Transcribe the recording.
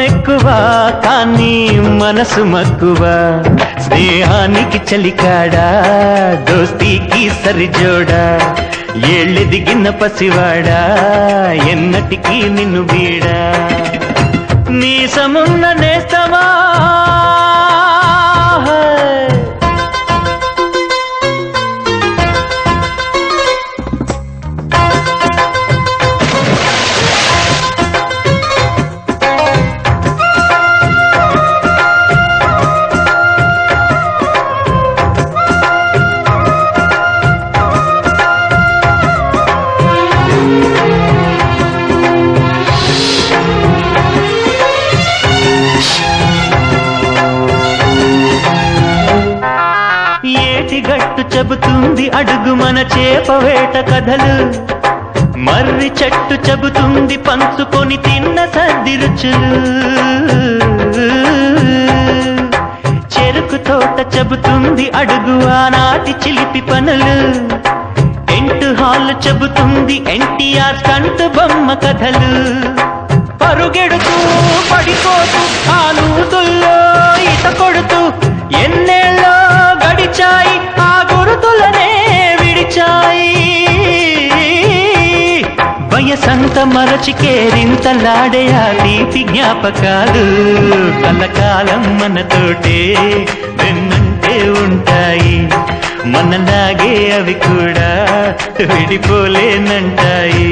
ఎక్కువ కానీ మనసు మక్కువ స్నేహానికి చలికాడా దోస్తీకి సరిజోడా ఏళ్ళెదిగిన పసివాడా ఎన్నటికీ నిన్ను వీడా మీసమున్న నేస్తమా గట్టు చెబుతుంది అడుగు మన చేపవేట కథలు మర్రి చెట్టు చెబుతుంది పంచుకొని తిన్న సర్ది రుచులు చెరుకు తోట చెబుతుంది అడుగు ఆనాటి చిలిపి పనులు టెంట్ హాల్ చెబుతుంది ఎన్టీఆర్ స్టంట్ బొమ్మ కథలు పరుగెడుతూ పడిపోతూ ఆ నూతుల్లో ఈత కొడుతూ ఎన్నేళ్ళో గడిచాయి ఆ గురుతులనే విడిచాయి వయసంత మరచి కేరింతలాడే ఆ తీపి జ్ఞాపకాలు కలకాలం మనతోటే వెన్నంటే ఉంటాయి మనలాగే అవి కూడా విడిపోలేనంటాయి